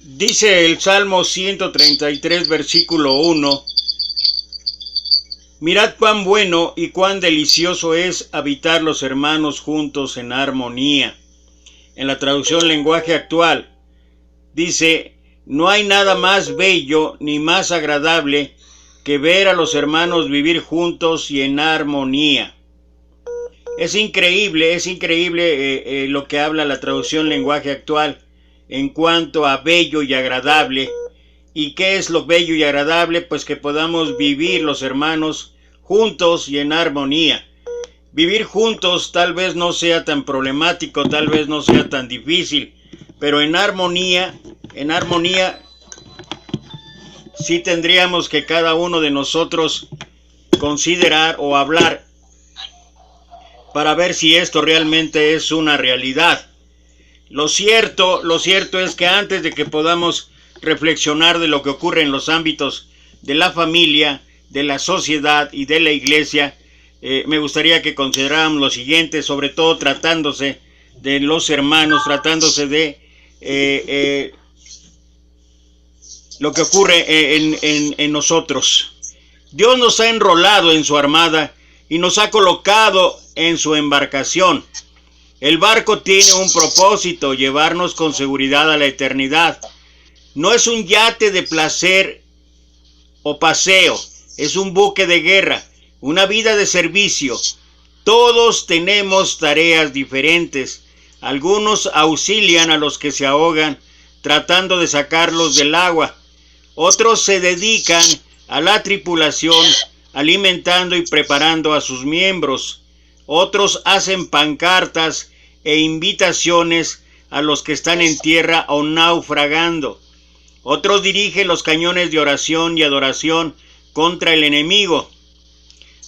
Dice el Salmo 133, versículo 1: mirad cuán bueno y cuán delicioso es habitar los hermanos juntos en armonía. En la traducción lenguaje actual dice: no hay nada más bello ni más agradable que ver a los hermanos vivir juntos y en armonía. Es increíble lo que habla la traducción lenguaje actual en cuanto a bello y agradable. ¿Y qué es lo bello y agradable? Pues que podamos vivir los hermanos juntos y en armonía. Vivir juntos tal vez no sea tan problemático, tal vez no sea tan difícil, pero en armonía sí tendríamos que cada uno de nosotros considerar o hablar para ver si esto realmente es una realidad. Lo cierto es que antes de que podamos reflexionar de lo que ocurre en los ámbitos de la familia, de la sociedad y de la iglesia, me gustaría que consideráramos lo siguiente, sobre todo tratándose de los hermanos, tratándose de lo que ocurre en nosotros. Dios nos ha enrolado en su armada y nos ha colocado en su embarcación. El barco tiene un propósito: llevarnos con seguridad a la eternidad. No es un yate de placer o paseo, es un buque de guerra, una vida de servicio. Todos tenemos tareas diferentes. Algunos auxilian a los que se ahogan, tratando de sacarlos del agua. Otros se dedican a la tripulación, alimentando y preparando a sus miembros. Otros hacen pancartas e invitaciones a los que están en tierra o naufragando. Otros dirigen los cañones de oración y adoración contra el enemigo.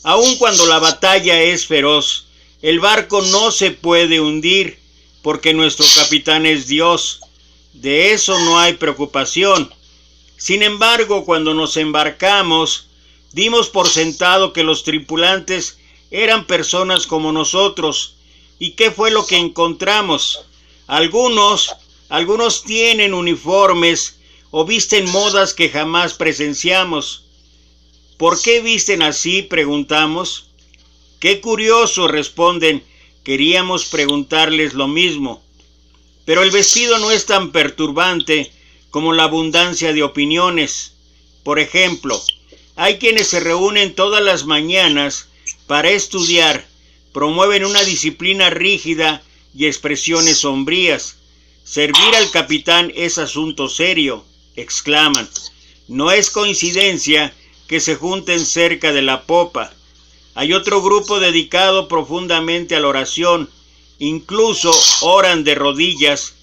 Aun cuando la batalla es feroz, el barco no se puede hundir, porque nuestro capitán es Dios. De eso no hay preocupación. Sin embargo, cuando nos embarcamos, dimos por sentado que los tripulantes eran personas como nosotros. ¿Y qué fue lo que encontramos? Algunos tienen uniformes o visten modas que jamás presenciamos. ¿Por qué visten así?, preguntamos. Qué curioso, responden. Queríamos preguntarles lo mismo. Pero el vestido no es tan perturbante como la abundancia de opiniones. Por ejemplo, hay quienes se reúnen todas las mañanas para estudiar, promueven una disciplina rígida y expresiones sombrías. Servir al capitán es asunto serio, exclaman. No es coincidencia que se junten cerca de la popa. Hay otro grupo dedicado profundamente a la oración, incluso oran de rodillas.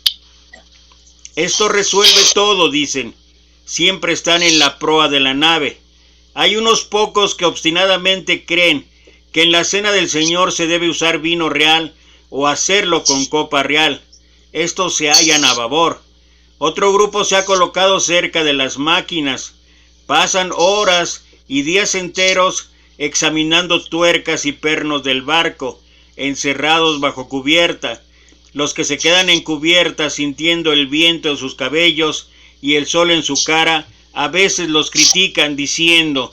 Esto resuelve todo, dicen. Siempre están en la proa de la nave. Hay unos pocos que obstinadamente creen que en la cena del Señor se debe usar vino real o hacerlo con copa real. Estos se hallan a babor. Otro grupo se ha colocado cerca de las máquinas. Pasan horas y días enteros examinando tuercas y pernos del barco, encerrados bajo cubierta. Los que se quedan en cubierta sintiendo el viento en sus cabellos y el sol en su cara, a veces los critican diciendo: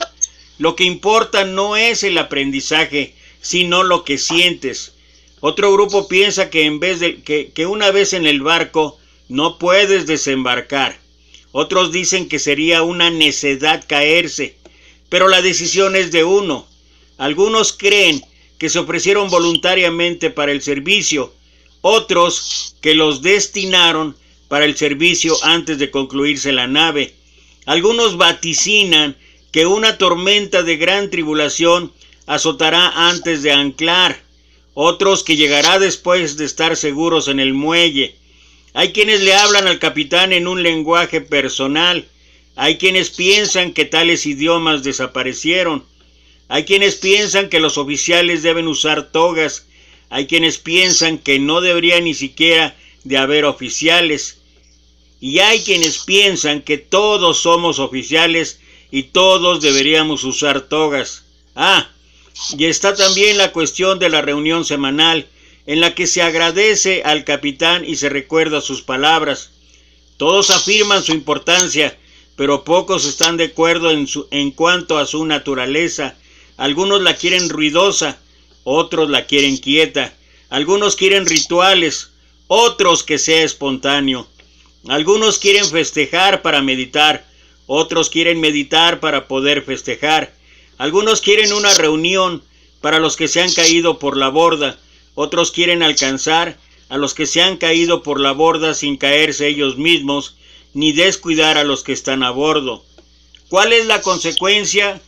lo que importa no es el aprendizaje, sino lo que sientes. Otro grupo piensa que una vez en el barco no puedes desembarcar. Otros dicen que sería una necedad caerse, pero la decisión es de uno. Algunos creen que se ofrecieron voluntariamente para el servicio, otros que los destinaron para el servicio antes de concluirse la nave. Algunos vaticinan que una tormenta de gran tribulación azotará antes de anclar, otros que llegará después de estar seguros en el muelle. Hay quienes le hablan al capitán en un lenguaje personal. Hay quienes piensan que tales idiomas desaparecieron. Hay quienes piensan que los oficiales deben usar togas. Hay quienes piensan que no debería ni siquiera de haber oficiales. Y hay quienes piensan que todos somos oficiales y todos deberíamos usar togas. Y está también la cuestión de la reunión semanal en la que se agradece al capitán y se recuerda sus palabras. Todos afirman su importancia, pero pocos están de acuerdo en cuanto a su naturaleza. Algunos la quieren ruidosa, otros la quieren quieta. Algunos quieren rituales, otros que sea espontáneo. Algunos quieren festejar para meditar, otros quieren meditar para poder festejar. Algunos quieren una reunión para los que se han caído por la borda, otros quieren alcanzar a los que se han caído por la borda sin caerse ellos mismos, ni descuidar a los que están a bordo. ¿Cuál es la consecuencia?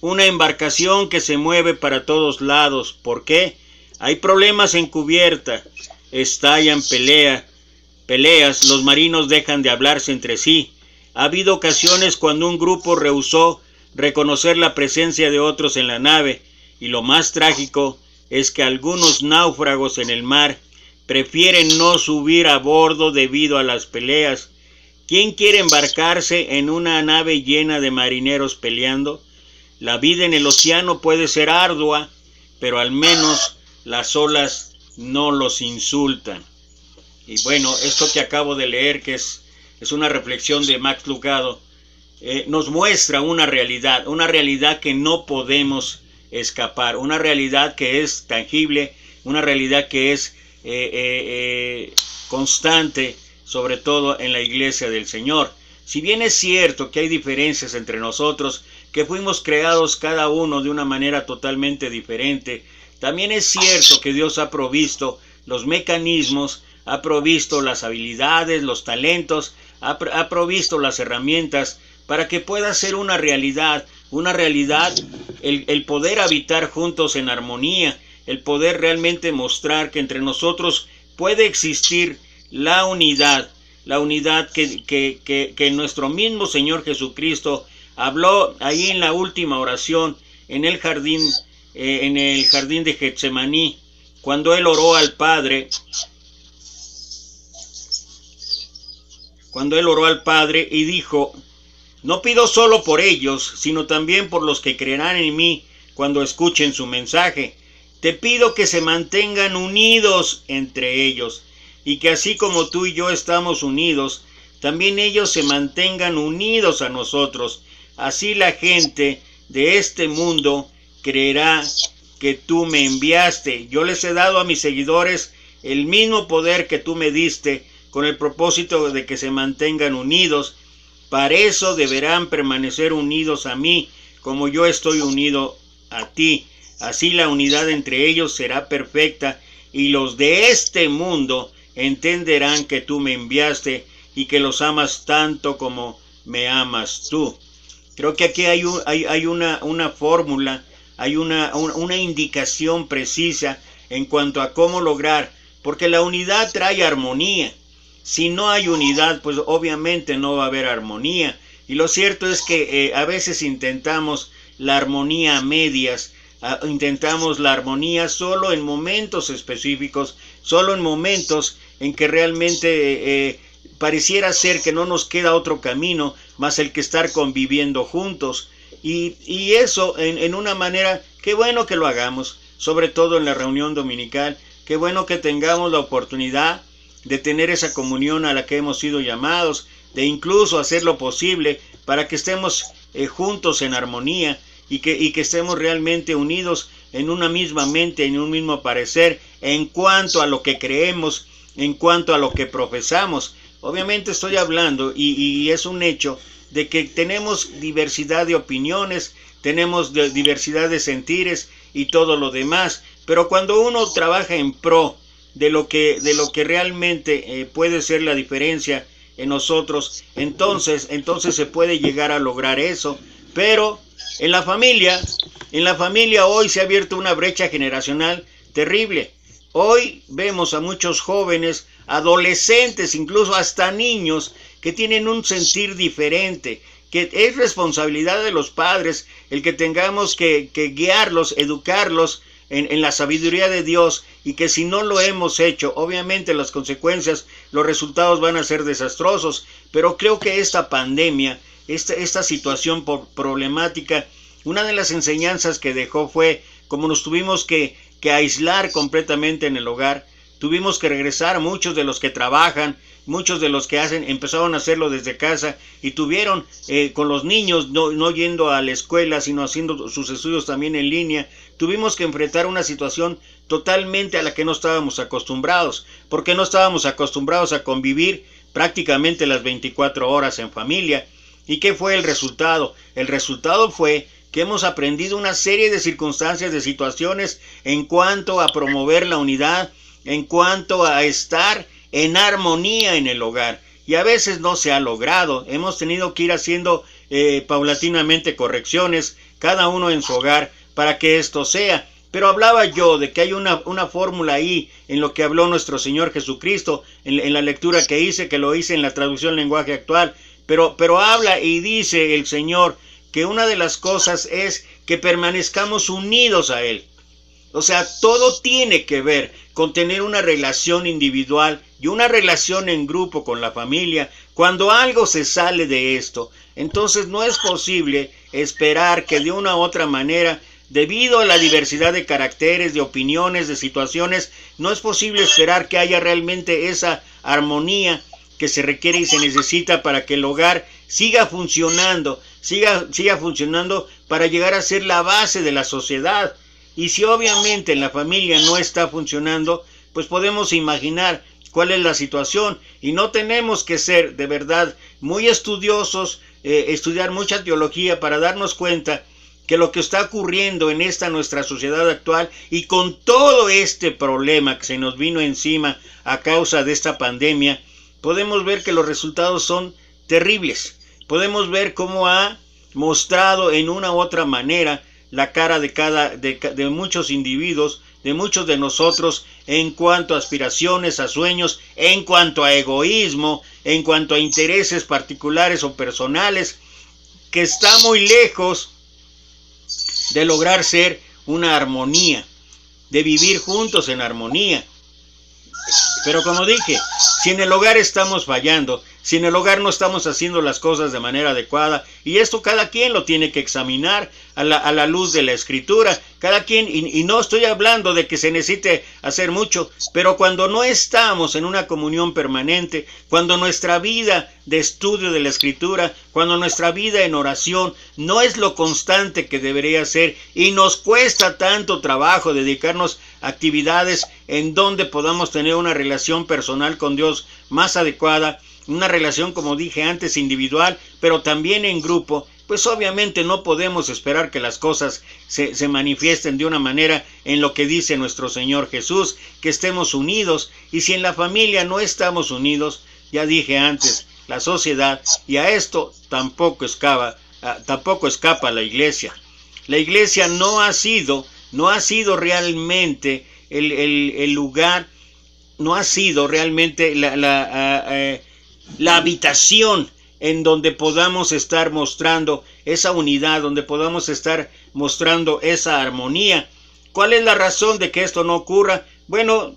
Una embarcación que se mueve para todos lados. ¿Por qué? Hay problemas en cubierta, estallan peleas, los marinos dejan de hablarse entre sí. Ha habido ocasiones cuando un grupo rehusó reconocer la presencia de otros en la nave, y lo más trágico es que algunos náufragos en el mar prefieren no subir a bordo debido a las peleas. ¿Quién quiere embarcarse en una nave llena de marineros peleando? La vida en el océano puede ser ardua, pero al menos las olas no los insultan. Y bueno, esto que acabo de leer, que es una reflexión de Max Lucado, nos muestra una realidad que no podemos escapar, una realidad que es tangible, una realidad que es constante, sobre todo en la iglesia del Señor. Si bien es cierto que hay diferencias entre nosotros, que fuimos creados cada uno de una manera totalmente diferente, también es cierto que Dios ha provisto los mecanismos, ha provisto las habilidades, los talentos, ha provisto las herramientas para que pueda ser una realidad el poder habitar juntos en armonía, el poder realmente mostrar que entre nosotros puede existir la unidad que nuestro mismo Señor Jesucristo habló ahí en la última oración, en el jardín de Getsemaní, cuando Él oró al Padre. Cuando Él oró al Padre y dijo: no pido solo por ellos, sino también por los que creerán en mí cuando escuchen su mensaje. Te pido que se mantengan unidos entre ellos, y que así como tú y yo estamos unidos, también ellos se mantengan unidos a nosotros. Así la gente de este mundo creerá que tú me enviaste. Yo les he dado a mis seguidores el mismo poder que tú me diste, con el propósito de que se mantengan unidos. Para eso deberán permanecer unidos a mí, como yo estoy unido a ti. Así la unidad entre ellos será perfecta, y los de este mundo entenderán que tú me enviaste y que los amas tanto como me amas tú. Creo que aquí hay una fórmula, hay una indicación precisa en cuanto a cómo lograr, porque la unidad trae armonía. Si no hay unidad, pues obviamente no va a haber armonía. Y lo cierto es que a veces intentamos la armonía a medias, intentamos la armonía solo en momentos específicos, solo en momentos en que realmente pareciera ser que no nos queda otro camino más el que estar conviviendo juntos. Y eso en una manera, qué bueno que lo hagamos, sobre todo en la reunión dominical, qué bueno que tengamos la oportunidad de tener esa comunión a la que hemos sido llamados, de incluso hacer lo posible para que estemos juntos en armonía y que estemos realmente unidos en una misma mente, en un mismo parecer, en cuanto a lo que creemos, en cuanto a lo que profesamos. Obviamente estoy hablando, y es un hecho, de que tenemos diversidad de opiniones, tenemos diversidad de sentires y todo lo demás, pero cuando uno trabaja en pro de lo que realmente puede ser la diferencia en nosotros, entonces se puede llegar a lograr eso. Pero en la familia hoy se ha abierto una brecha generacional terrible. Hoy vemos a muchos jóvenes, adolescentes, incluso hasta niños, que tienen un sentir diferente, que es responsabilidad de los padres el que tengamos que guiarlos, educarlos en la sabiduría de Dios, y que si no lo hemos hecho, obviamente las consecuencias, los resultados van a ser desastrosos. Pero creo que esta pandemia, esta situación problemática, una de las enseñanzas que dejó fue como nos tuvimos que que aislar completamente en el hogar. Tuvimos que regresar, muchos de los que trabajan, muchos de los que empezaron a hacerlo desde casa y tuvieron con los niños no yendo a la escuela, sino haciendo sus estudios también en línea. Tuvimos que enfrentar una situación totalmente a la que no estábamos acostumbrados, porque no estábamos acostumbrados a convivir prácticamente las 24 horas en familia. ¿Y qué fue el resultado? El resultado fue que hemos aprendido una serie de circunstancias, de situaciones en cuanto a promover la unidad, en cuanto a estar en armonía en el hogar. Y a veces no se ha logrado. Hemos tenido que ir haciendo paulatinamente correcciones, cada uno en su hogar, para que esto sea. Pero hablaba yo de que hay una fórmula ahí en lo que habló nuestro Señor Jesucristo, en la lectura que hice, que lo hice en la traducción lenguaje actual. Pero habla y dice el Señor que una de las cosas es que permanezcamos unidos a Él. O sea, todo tiene que ver con tener una relación individual y una relación en grupo con la familia. Cuando algo se sale de esto, entonces no es posible esperar que de una u otra manera, debido a la diversidad de caracteres, de opiniones, de situaciones, no es posible esperar que haya realmente esa armonía que se requiere y se necesita para que el hogar siga funcionando para llegar a ser la base de la sociedad. Y si obviamente en la familia no está funcionando, pues podemos imaginar cuál es la situación. Y no tenemos que ser de verdad muy estudiosos, estudiar mucha teología para darnos cuenta que lo que está ocurriendo en esta nuestra sociedad actual y con todo este problema que se nos vino encima a causa de esta pandemia, podemos ver que los resultados son terribles. Podemos ver cómo ha mostrado en una u otra manera la cara de muchos individuos, de muchos de nosotros, en cuanto a aspiraciones, a sueños, en cuanto a egoísmo, en cuanto a intereses particulares o personales, que está muy lejos de lograr ser una armonía, de vivir juntos en armonía. Pero como dije, si en el hogar estamos fallando, si en el hogar no estamos haciendo las cosas de manera adecuada, y esto cada quien lo tiene que examinar a la luz de la Escritura, cada quien, y no estoy hablando de que se necesite hacer mucho, pero cuando no estamos en una comunión permanente, cuando nuestra vida de estudio de la Escritura, cuando nuestra vida en oración no es lo constante que debería ser, y nos cuesta tanto trabajo dedicarnos a actividades en donde podamos tener una relación personal con Dios más adecuada, una relación, como dije antes, individual, pero también en grupo, pues obviamente no podemos esperar que las cosas se manifiesten de una manera en lo que dice nuestro Señor Jesús, que estemos unidos. Y si en la familia no estamos unidos, ya dije antes, la sociedad, y a esto tampoco escapa la iglesia. La iglesia no ha sido realmente el lugar, no ha sido realmente la habitación en donde podamos estar mostrando esa unidad, donde podamos estar mostrando esa armonía. ¿Cuál es la razón de que esto no ocurra? Bueno,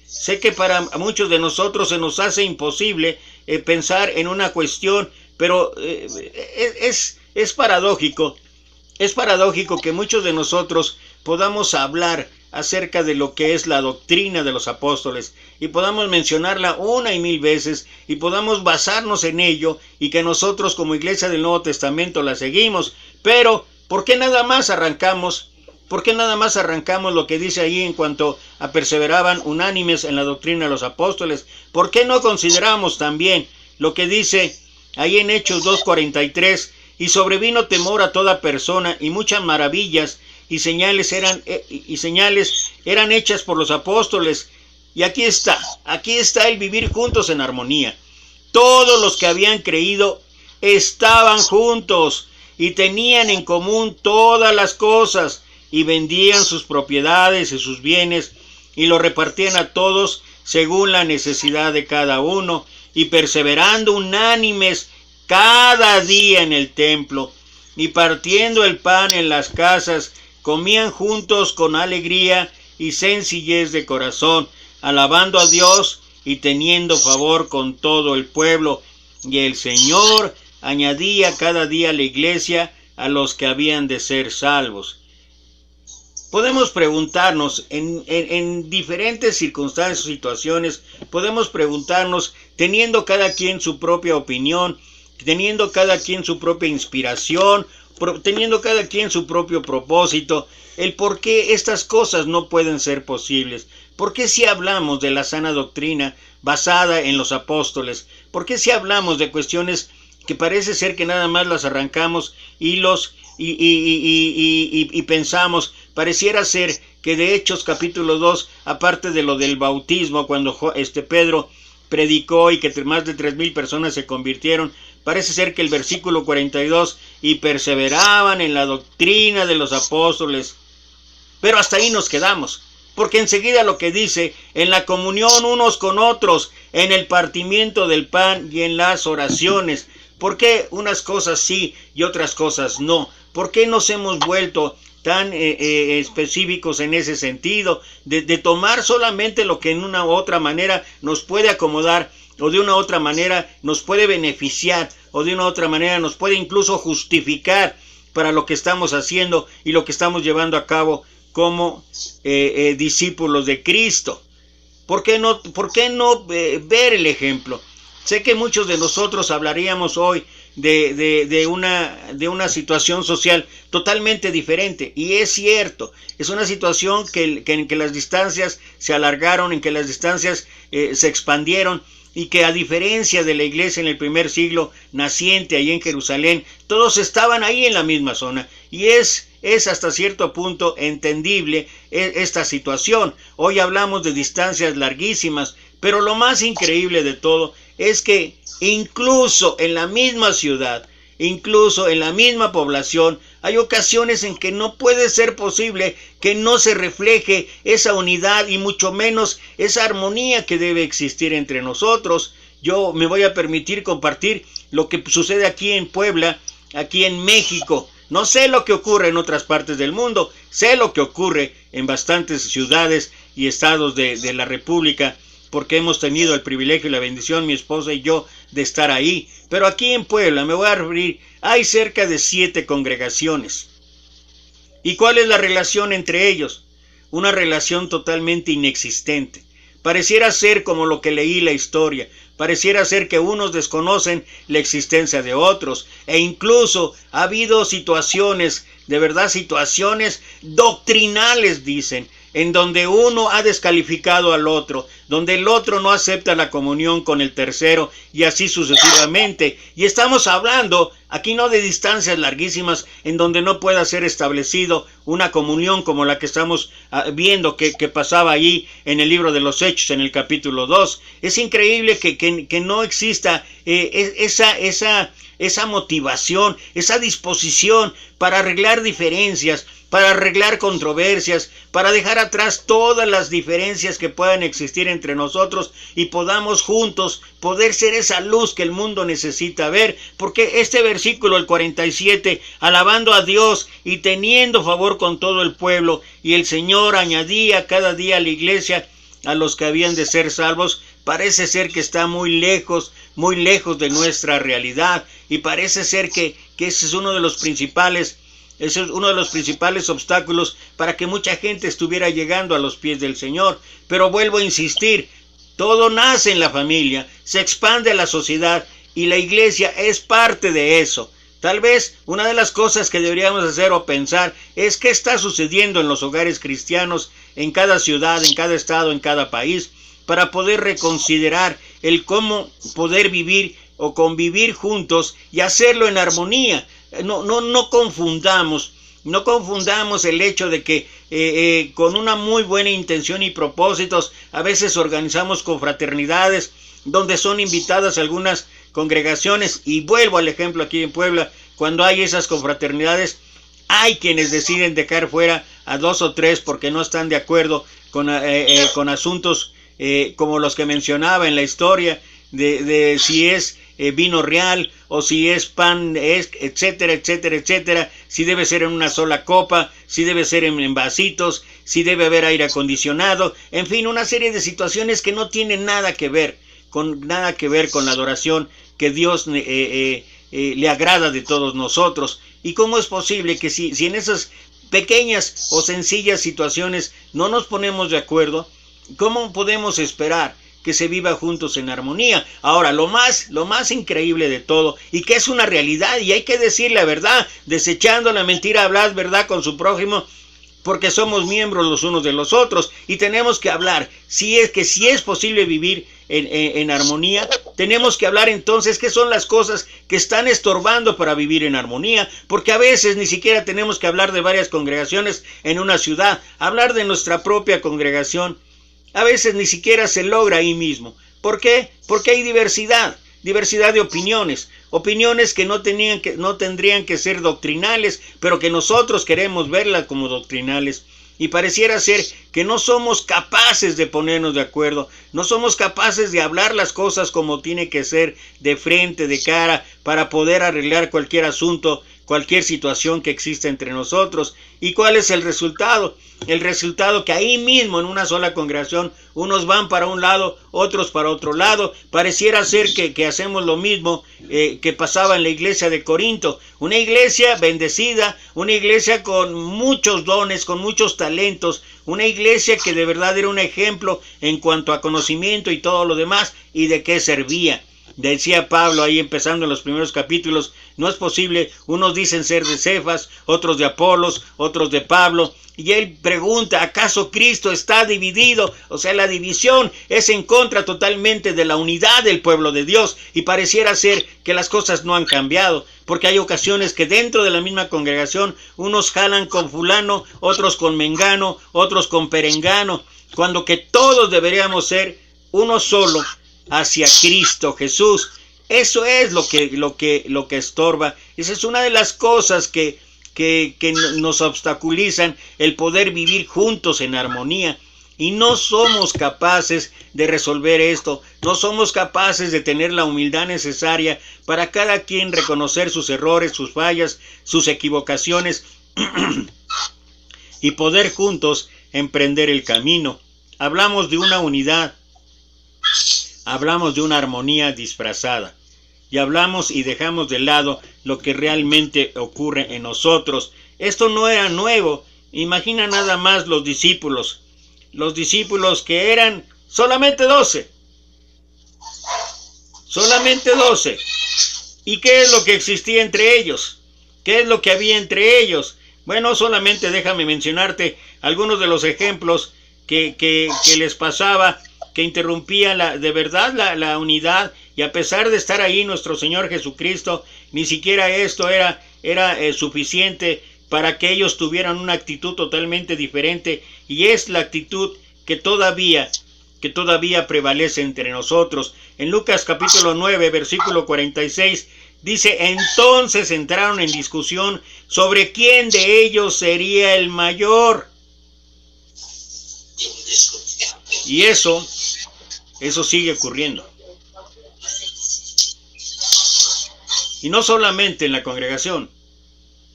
sé que para muchos de nosotros se nos hace imposible pensar en una cuestión, pero es paradójico. Es paradójico que muchos de nosotros podamos hablar acerca de lo que es la doctrina de los apóstoles y podamos mencionarla una y mil veces y podamos basarnos en ello y que nosotros como Iglesia del Nuevo Testamento la seguimos. Pero, ¿por qué nada más arrancamos? ¿Por qué nada más arrancamos lo que dice ahí en cuanto a perseveraban unánimes en la doctrina de los apóstoles? ¿Por qué no consideramos también lo que dice ahí en Hechos 2:43? Y sobrevino temor a toda persona y muchas maravillas y señales eran hechas por los apóstoles. Y aquí está el vivir juntos en armonía. Todos los que habían creído estaban juntos y tenían en común todas las cosas y vendían sus propiedades y sus bienes y lo repartían a todos según la necesidad de cada uno, y perseverando unánimes cada día en el templo y partiendo el pan en las casas, comían juntos con alegría y sencillez de corazón, alabando a Dios y teniendo favor con todo el pueblo. Y el Señor añadía cada día a la iglesia a los que habían de ser salvos. Podemos preguntarnos en diferentes circunstancias o situaciones, podemos preguntarnos, teniendo cada quien su propia opinión, teniendo cada quien su propia inspiración, teniendo cada quien su propio propósito, el por qué estas cosas no pueden ser posibles. ¿Por qué si hablamos de la sana doctrina basada en los apóstoles? ¿Por qué si hablamos de cuestiones que parece ser que nada más las arrancamos y pensamos, pareciera ser que de Hechos capítulo 2, aparte de lo del bautismo, cuando Pedro predicó y que más de 3,000 personas se convirtieron, parece ser que el versículo 42, y perseveraban en la doctrina de los apóstoles, pero hasta ahí nos quedamos, porque enseguida lo que dice, en la comunión unos con otros, en el partimiento del pan y en las oraciones. ¿Por qué unas cosas sí y otras cosas no? ¿Por qué nos hemos vuelto tan específicos en ese sentido, de tomar solamente lo que en una u otra manera nos puede acomodar, o de una u otra manera nos puede beneficiar, o de una u otra manera nos puede incluso justificar para lo que estamos haciendo y lo que estamos llevando a cabo como discípulos de Cristo? ¿Por qué no ver el ejemplo? Sé que muchos de nosotros hablaríamos hoy de una situación social totalmente diferente, y es cierto, es una situación en que las distancias se alargaron, en que las distancias se expandieron, y que a diferencia de la iglesia en el primer siglo naciente ahí en Jerusalén, todos estaban ahí en la misma zona, y es hasta cierto punto entendible esta situación. Hoy hablamos de distancias larguísimas, pero lo más increíble de todo es que incluso en la misma ciudad, incluso en la misma población, hay ocasiones en que no puede ser posible que no se refleje esa unidad y mucho menos esa armonía que debe existir entre nosotros. Yo me voy a permitir compartir lo que sucede aquí en Puebla, aquí en México. No sé lo que ocurre en otras partes del mundo, sé lo que ocurre en bastantes ciudades y estados de la República, porque hemos tenido el privilegio y la bendición, mi esposa y yo, de estar ahí. Pero aquí en Puebla, me voy a referir, hay cerca de 7 congregaciones. ¿Y cuál es la relación entre ellos? Una relación totalmente inexistente. Pareciera ser como lo que leí la historia. Pareciera ser que unos desconocen la existencia de otros. E incluso ha habido situaciones, de verdad situaciones doctrinales, dicen, en donde uno ha descalificado al otro, donde el otro no acepta la comunión con el tercero, y así sucesivamente. Y estamos hablando aquí no de distancias larguísimas en donde no pueda ser establecido una comunión como la que estamos viendo que pasaba ahí en el libro de los Hechos, en el capítulo 2. Es increíble que no exista esa motivación, esa disposición para arreglar diferencias, para arreglar controversias, para dejar atrás todas las diferencias que puedan existir entre nosotros y podamos juntos poder ser esa luz que el mundo necesita ver, porque este versículo, el 47, alabando a Dios y teniendo favor con todo el pueblo, y el Señor añadía cada día a la iglesia a los que habían de ser salvos, parece ser que está muy lejos de nuestra realidad, y parece ser que ese es uno de los principales obstáculos para que mucha gente estuviera llegando a los pies del Señor. Pero vuelvo a insistir, todo nace en la familia, se expande a la sociedad, y la iglesia es parte de eso. Tal vez una de las cosas que deberíamos hacer o pensar es qué está sucediendo en los hogares cristianos, en cada ciudad, en cada estado, en cada país, para poder reconsiderar el cómo poder vivir o convivir juntos y hacerlo en armonía. No confundamos el hecho de que con una muy buena intención y propósitos a veces organizamos confraternidades donde son invitadas algunas congregaciones, y vuelvo al ejemplo aquí en Puebla, cuando hay esas confraternidades hay quienes deciden dejar fuera a 2 o 3 porque no están de acuerdo con asuntos como los que mencionaba en la historia de si es vino real o si es pan, etcétera, etcétera, etcétera, si debe ser en una sola copa, si debe ser en vasitos, si debe haber aire acondicionado, en fin, una serie de situaciones que no tienen nada que ver con la adoración que Dios le agrada de todos nosotros. ¿Y cómo es posible que si en esas pequeñas o sencillas situaciones no nos ponemos de acuerdo, ¿cómo podemos esperar que se viva juntos en armonía? Ahora, lo más increíble de todo, y que es una realidad, y hay que decir la verdad, desechando la mentira, hablad verdad con su prójimo, porque somos miembros los unos de los otros, y tenemos que hablar, si es posible vivir en armonía, tenemos que hablar entonces qué son las cosas que están estorbando para vivir en armonía, porque a veces ni siquiera tenemos que hablar de varias congregaciones en una ciudad, hablar de nuestra propia congregación, a veces ni siquiera se logra ahí mismo. ¿Por qué? Porque hay diversidad de opiniones que no tendrían que ser doctrinales, pero que nosotros queremos verlas como doctrinales. Y pareciera ser que no somos capaces de ponernos de acuerdo, no somos capaces de hablar las cosas como tiene que ser, de frente, de cara, para poder arreglar cualquier asunto, cualquier situación que exista entre nosotros. ¿Y cuál es el resultado? El resultado que ahí mismo en una sola congregación unos van para un lado, otros para otro lado. Pareciera ser que hacemos lo mismo que pasaba en la iglesia de Corinto. Una iglesia bendecida, una iglesia con muchos dones, con muchos talentos, una iglesia que de verdad era un ejemplo en cuanto a conocimiento y todo lo demás, y de qué servía. Decía Pablo ahí empezando en los primeros capítulos, no es posible, unos dicen ser de Cefas, otros de Apolos, otros de Pablo, y él pregunta, ¿acaso Cristo está dividido? O sea, la división es en contra totalmente de la unidad del pueblo de Dios, y pareciera ser que las cosas no han cambiado, porque hay ocasiones que dentro de la misma congregación, unos jalan con fulano, otros con mengano, otros con perengano, cuando que todos deberíamos ser uno solo, hacia Cristo Jesús. Eso es lo que estorba. Esa es una de las cosas que nos obstaculizan el poder vivir juntos en armonía. Y no somos capaces de resolver esto. No somos capaces de tener la humildad necesaria para cada quien reconocer sus errores, sus fallas, sus equivocaciones y poder juntos emprender el camino. Hablamos de una unidad. Hablamos de una armonía disfrazada, y hablamos y dejamos de lado lo que realmente ocurre en nosotros. Esto no era nuevo. Imagina nada más los discípulos que eran solamente 12. Solamente 12. ¿Y qué es lo que existía entre ellos? ¿Qué es lo que había entre ellos? Bueno, solamente déjame mencionarte algunos de los ejemplos que les pasaba, que interrumpía de verdad la unidad, y a pesar de estar ahí nuestro Señor Jesucristo, ni siquiera esto era suficiente para que ellos tuvieran una actitud totalmente diferente, y es la actitud que todavía prevalece entre nosotros. En Lucas capítulo 9, versículo 46, dice, entonces entraron en discusión sobre quién de ellos sería el mayor. Y eso sigue ocurriendo. Y no solamente en la congregación,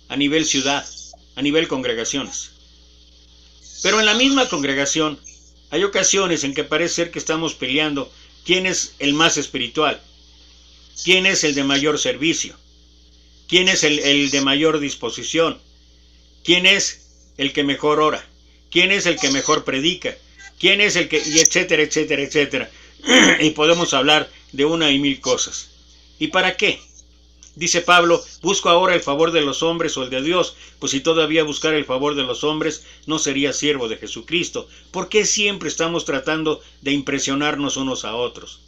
a nivel ciudad, a nivel congregaciones. Pero en la misma congregación hay ocasiones en que parece ser que estamos peleando quién es el más espiritual, quién es el de mayor servicio, quién es el de mayor disposición, quién es el que mejor ora, quién es el que mejor predica, quién es el que, y etcétera, etcétera, etcétera. Y podemos hablar de una y mil cosas. ¿Y para qué? Dice Pablo, ¿busco ahora el favor de los hombres o el de Dios? Pues si todavía buscara el favor de los hombres, no sería siervo de Jesucristo. ¿Por qué siempre estamos tratando de impresionarnos unos a otros?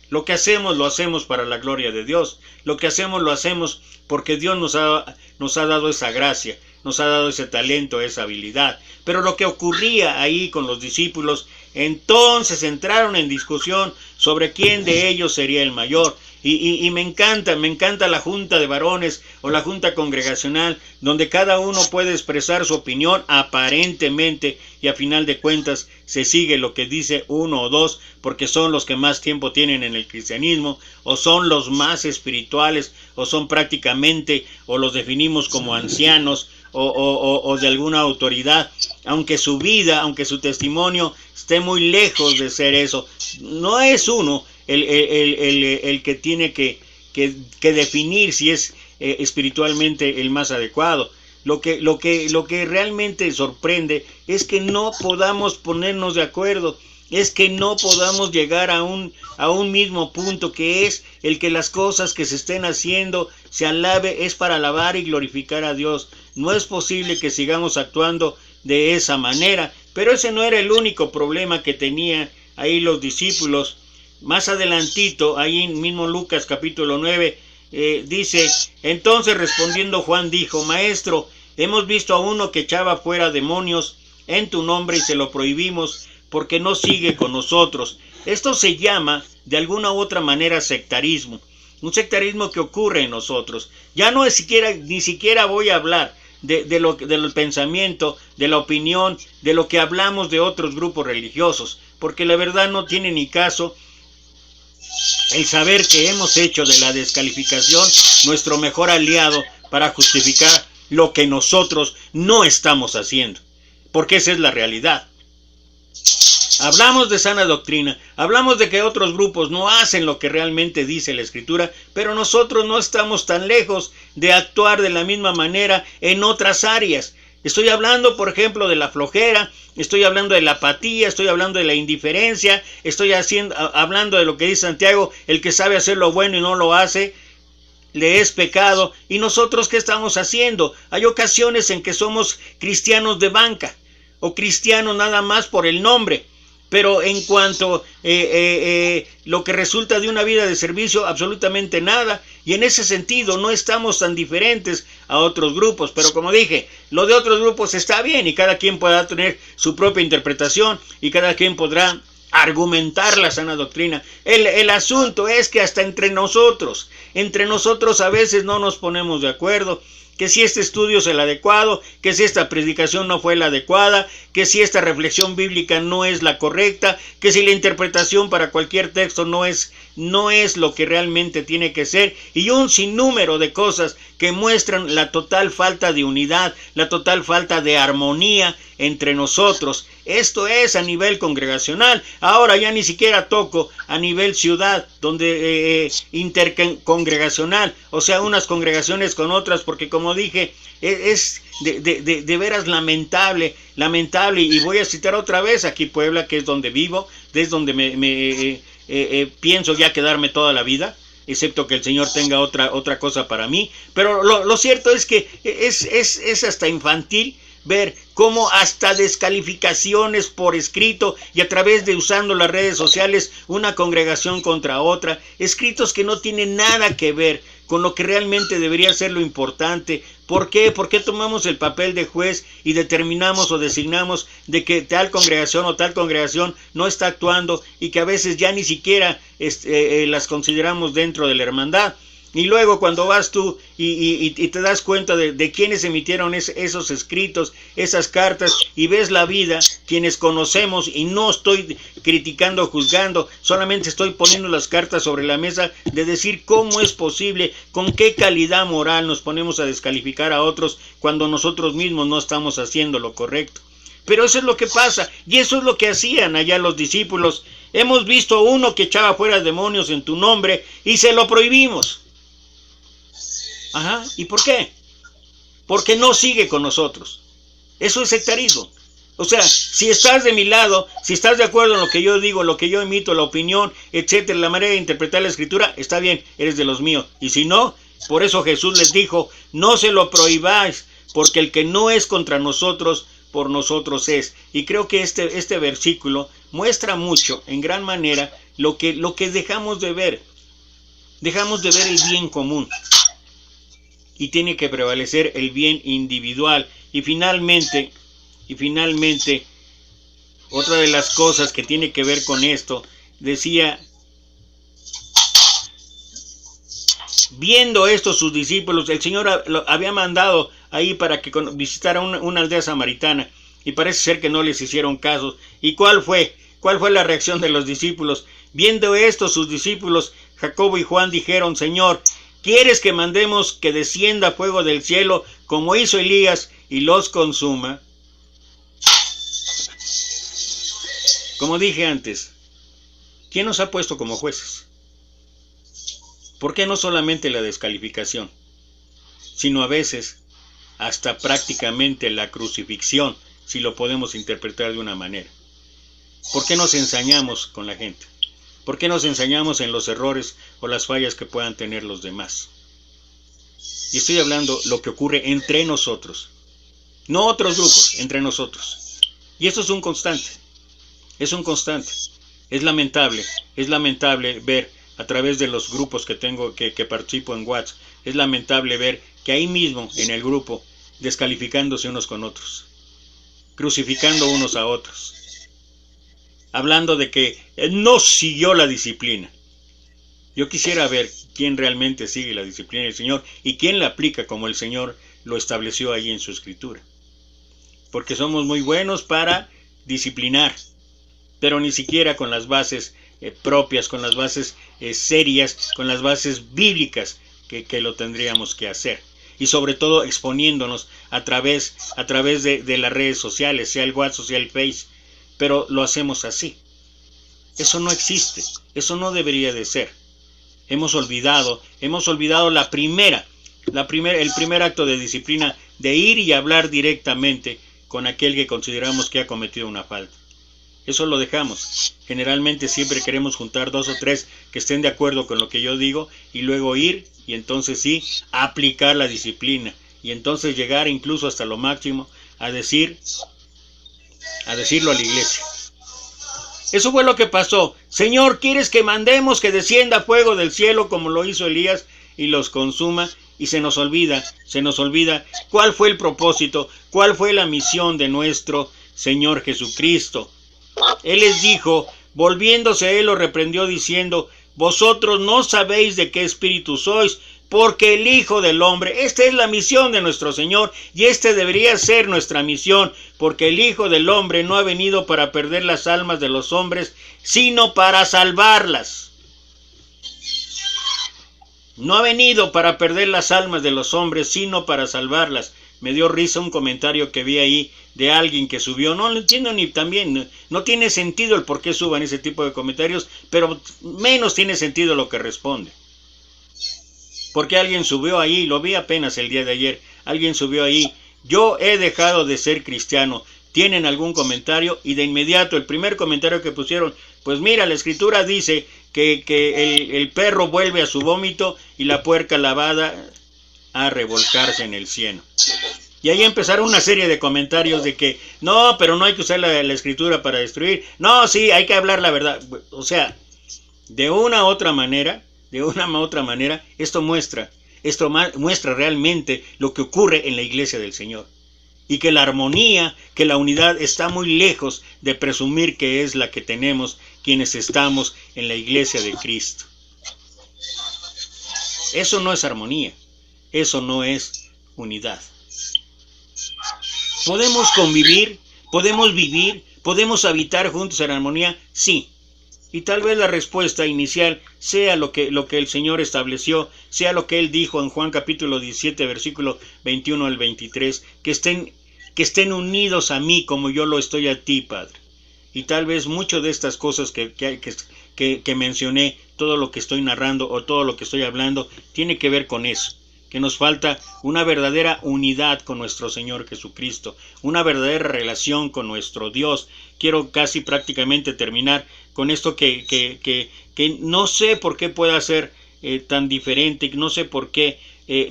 Lo que hacemos, lo hacemos para la gloria de Dios. Lo que hacemos, lo hacemos porque Dios nos ha dado esa gracia, nos ha dado ese talento, esa habilidad. Pero lo que ocurría ahí con los discípulos, entonces entraron en discusión sobre quién de ellos sería el mayor. Y me encanta la junta de varones o la junta congregacional, donde cada uno puede expresar su opinión aparentemente, y a final de cuentas se sigue lo que dice uno o dos, porque son los que más tiempo tienen en el cristianismo, o son los más espirituales, o son prácticamente, o los definimos como ancianos, o de alguna autoridad, aunque su vida, aunque su testimonio esté muy lejos de ser eso. No es uno el que tiene que definir si es espiritualmente el más adecuado. Lo que realmente sorprende es que no podamos ponernos de acuerdo, es que no podamos llegar a un mismo punto, que es el que las cosas que se estén haciendo se alabe, es para alabar y glorificar a Dios. No es posible que sigamos actuando de esa manera, pero ese no era el único problema que tenía ahí los discípulos. Más adelantito, ahí mismo Lucas capítulo 9, dice: entonces respondiendo Juan dijo: Maestro, hemos visto a uno que echaba fuera demonios en tu nombre y se lo prohibimos porque no sigue con nosotros. Esto se llama de alguna u otra manera sectarismo, un sectarismo que ocurre en nosotros. Ya no es ni siquiera voy a hablar del pensamiento, de la opinión, de lo que hablamos de otros grupos religiosos, porque la verdad no tiene ni caso el saber que hemos hecho de la descalificación nuestro mejor aliado para justificar lo que nosotros no estamos haciendo, porque esa es la realidad. Hablamos de sana doctrina, hablamos de que otros grupos no hacen lo que realmente dice la Escritura, pero nosotros no estamos tan lejos de actuar de la misma manera en otras áreas. Estoy hablando, por ejemplo, de la flojera, estoy hablando de la apatía, estoy hablando de la indiferencia, estoy hablando de lo que dice Santiago: el que sabe hacer lo bueno y no lo hace, le es pecado. ¿Y nosotros qué estamos haciendo? Hay ocasiones en que somos cristianos de banca, o cristianos nada más por el nombre, pero en cuanto lo que resulta de una vida de servicio, absolutamente nada. Y en ese sentido no estamos tan diferentes a otros grupos. Pero como dije, lo de otros grupos está bien y cada quien podrá tener su propia interpretación y cada quien podrá argumentar la sana doctrina. El asunto es que hasta entre nosotros a veces no nos ponemos de acuerdo, que si este estudio es el adecuado, que si esta predicación no fue la adecuada, que si esta reflexión bíblica no es la correcta, que si la interpretación para cualquier texto no es lo que realmente tiene que ser, y un sinnúmero de cosas que muestran la total falta de unidad, la total falta de armonía entre nosotros. Esto es a nivel congregacional. Ahora ya ni siquiera toco a nivel ciudad, donde intercongregacional, o sea, unas congregaciones con otras, porque como dije, es de veras lamentable, y voy a citar otra vez aquí Puebla, que es donde vivo, es donde pienso ya quedarme toda la vida, excepto que el Señor tenga otra cosa para mí. Pero lo cierto es que es hasta infantil ver cómo hasta descalificaciones por escrito y a través de usando las redes sociales, una congregación contra otra, escritos que no tienen nada que ver con lo que realmente debería ser lo importante. ¿Por qué? ¿Por qué tomamos el papel de juez y determinamos o designamos de que tal congregación o tal congregación no está actuando, y que a veces ya ni siquiera las consideramos dentro de la hermandad? Y luego cuando vas tú y te das cuenta de quiénes emitieron esos escritos, esas cartas, y ves la vida, quienes conocemos, y no estoy criticando o juzgando, solamente estoy poniendo las cartas sobre la mesa de decir cómo es posible, con qué calidad moral nos ponemos a descalificar a otros cuando nosotros mismos no estamos haciendo lo correcto. Pero eso es lo que pasa, y eso es lo que hacían allá los discípulos. Hemos visto a uno que echaba fuera demonios en tu nombre y se lo prohibimos. Ajá, ¿y por qué? Porque no sigue con nosotros. Eso es sectarismo. O sea, si estás de mi lado, si estás de acuerdo en lo que yo digo, lo que yo emito, la opinión, etcétera, la manera de interpretar la Escritura, está bien, eres de los míos. Y si no, por eso Jesús les dijo: no se lo prohibáis, porque el que no es contra nosotros, por nosotros es. Y creo que este versículo muestra mucho, en gran manera, lo que dejamos de ver. Dejamos de ver el bien común, y tiene que prevalecer el bien individual. Y finalmente, otra de las cosas que tiene que ver con esto, decía: viendo esto sus discípulos, el Señor lo había mandado ahí para que visitara una aldea samaritana, y parece ser que no les hicieron caso. ¿Y cuál fue la reacción de los discípulos? Viendo esto sus discípulos, Jacobo y Juan, dijeron: Señor, ¿quieres que mandemos que descienda fuego del cielo como hizo Elías y los consuma? Como dije antes, ¿quién nos ha puesto como jueces? ¿Por qué no solamente la descalificación, sino a veces hasta prácticamente la crucifixión, si lo podemos interpretar de una manera. ¿Por qué nos ensañamos con la gente? ¿Por qué nos ensañamos en los errores o las fallas que puedan tener los demás? Y estoy hablando lo que ocurre entre nosotros, no otros grupos, entre nosotros. Y esto es un constante, es un constante. Es lamentable ver a través de los grupos que tengo, que participo en WhatsApp, es lamentable ver que ahí mismo en el grupo, descalificándose unos con otros, crucificando unos a otros, hablando de que no siguió la disciplina. Yo quisiera ver quién realmente sigue la disciplina del Señor y quién la aplica como el Señor lo estableció ahí en su Escritura. Porque somos muy buenos para disciplinar, pero ni siquiera con las bases propias, con las bases serias, con las bases bíblicas que lo tendríamos que hacer. Y sobre todo exponiéndonos a través de las redes sociales, sea el WhatsApp, sea el Face, pero lo hacemos así. Eso no existe, eso no debería de ser. Hemos olvidado el primer acto de disciplina, de ir y hablar directamente con aquel que consideramos que ha cometido una falta. Eso lo dejamos. Generalmente siempre queremos juntar 2 o 3 que estén de acuerdo con lo que yo digo y luego ir y entonces sí aplicar la disciplina y entonces llegar incluso hasta lo máximo a decirlo a la iglesia. Eso fue lo que pasó. Señor, ¿quieres que mandemos que descienda fuego del cielo como lo hizo Elías y los consuma? Y se nos olvida cuál fue el propósito, cuál fue la misión de nuestro Señor Jesucristo. Él les dijo, volviéndose a él, lo reprendió diciendo, vosotros no sabéis de qué espíritu sois, porque el Hijo del Hombre, esta es la misión de nuestro Señor, y esta debería ser nuestra misión, porque el Hijo del Hombre no ha venido para perder las almas de los hombres, sino para salvarlas. No ha venido para perder las almas de los hombres, sino para salvarlas. Me dio risa un comentario que vi ahí de alguien que subió. No lo entiendo ni también. No tiene sentido el por qué suban ese tipo de comentarios, pero menos tiene sentido lo que responde. Porque alguien subió ahí, lo vi apenas el día de ayer, alguien subió ahí, yo he dejado de ser cristiano. ¿Tienen algún comentario? Y de inmediato el primer comentario que pusieron, pues mira, la Escritura dice que el perro vuelve a su vómito y la puerca lavada a revolcarse en el cieno. Y ahí empezaron una serie de comentarios de que no, pero no hay que usar la Escritura para destruir. No, sí, hay que hablar la verdad. O sea, de una u otra manera, esto muestra realmente lo que ocurre en la iglesia del Señor. Y que la armonía, que la unidad está muy lejos de presumir que es la que tenemos quienes estamos en la iglesia de Cristo. Eso no es armonía, eso no es unidad. ¿Podemos convivir? ¿Podemos vivir? ¿Podemos habitar juntos en armonía? Sí. Y tal vez la respuesta inicial sea lo que el Señor estableció, sea lo que Él dijo en Juan capítulo 17, versículo 21 al 23, que estén unidos a mí como yo lo estoy a ti, Padre. Y tal vez muchas de estas cosas que mencioné, todo lo que estoy narrando o todo lo que estoy hablando, tiene que ver con eso. Que nos falta una verdadera unidad con nuestro Señor Jesucristo, una verdadera relación con nuestro Dios. Quiero casi prácticamente terminar con esto que no sé por qué pueda ser tan diferente, no sé por qué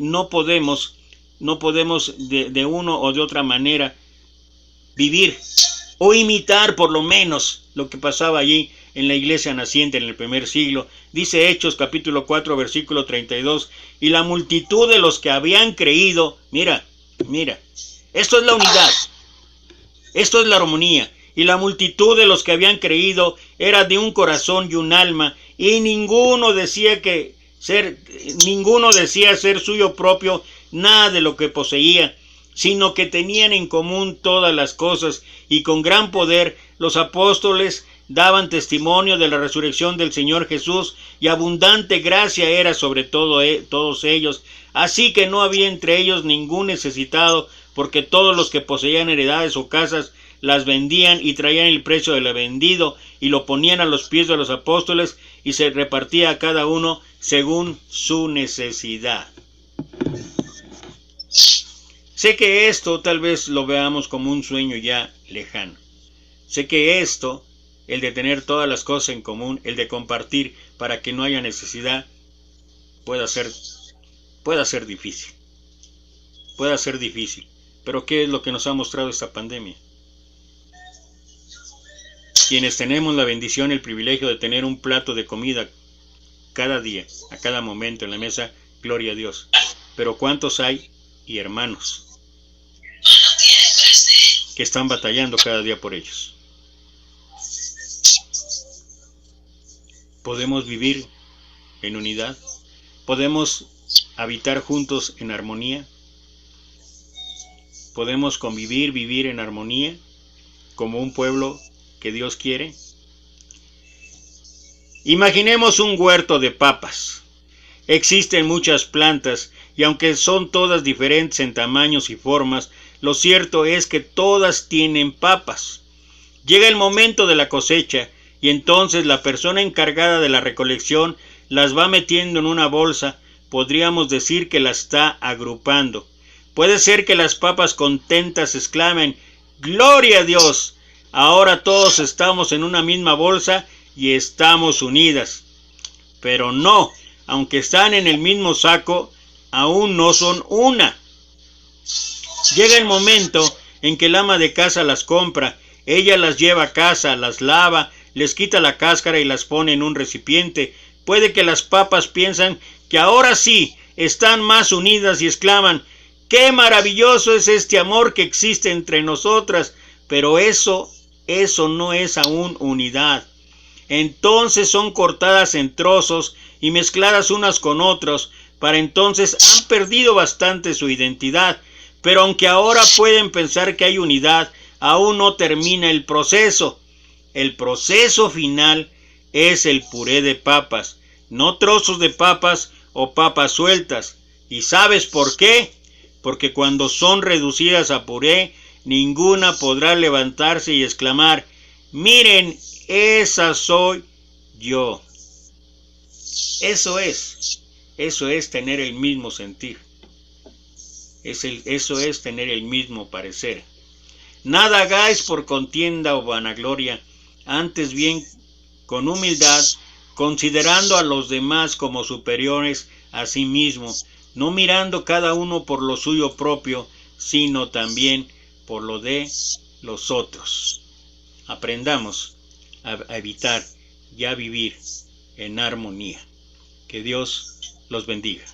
no podemos de uno o de otra manera vivir o imitar por lo menos lo que pasaba allí en la iglesia naciente en el primer siglo. Dice Hechos capítulo 4 versículo 32, y la multitud de los que habían creído, mira, esto es la unidad, esto es la armonía, y la multitud de los que habían creído era de un corazón y un alma, y ninguno decía ser suyo propio nada de lo que poseía, sino que tenían en común todas las cosas, y con gran poder los apóstoles daban testimonio de la resurrección del Señor Jesús, y abundante gracia era sobre todos ellos. Así que no había entre ellos ningún necesitado, porque todos los que poseían heredades o casas las vendían y traían el precio de lo vendido y lo ponían a los pies de los apóstoles, y se repartía a cada uno según su necesidad. Sé que esto tal vez lo veamos como un sueño ya lejano. Sé que esto, el de tener todas las cosas en común, el de compartir para que no haya necesidad, pueda ser difícil. Pueda ser difícil. Pero ¿qué es lo que nos ha mostrado esta pandemia? Quienes tenemos la bendición, el privilegio de tener un plato de comida cada día, a cada momento en la mesa, gloria a Dios. Pero ¿cuántos hay y hermanos que están batallando cada día por ellos? ¿Podemos vivir en unidad? ¿Podemos habitar juntos en armonía? ¿Podemos convivir, vivir en armonía como un pueblo que Dios quiere? Imaginemos un huerto de papas. Existen muchas plantas y aunque son todas diferentes en tamaños y formas, lo cierto es que todas tienen papas. Llega el momento de la cosecha y entonces la persona encargada de la recolección las va metiendo en una bolsa, podríamos decir que las está agrupando. Puede ser que las papas contentas exclamen: ¡Gloria a Dios! Ahora todos estamos en una misma bolsa y estamos unidas. Pero no, aunque están en el mismo saco, aún no son una. Llega el momento en que el ama de casa las compra, ella las lleva a casa, las lava, les quita la cáscara y las pone en un recipiente. Puede que las papas piensan que ahora sí están más unidas y exclaman: ¡qué maravilloso es este amor que existe entre nosotras! Pero eso no es aún unidad. Entonces son cortadas en trozos y mezcladas unas con otras. Para entonces han perdido bastante su identidad. Pero aunque ahora pueden pensar que hay unidad, aún no termina el proceso. El proceso final es el puré de papas, no trozos de papas o papas sueltas. ¿Y sabes por qué? Porque cuando son reducidas a puré, ninguna podrá levantarse y exclamar: miren, esa soy yo. Eso es tener el mismo sentir. Eso es tener el mismo parecer. Nada hagáis por contienda o vanagloria, antes bien con humildad, considerando a los demás como superiores a sí mismo, no mirando cada uno por lo suyo propio, sino también por lo de los otros. Aprendamos a evitar y a vivir en armonía. Que Dios los bendiga.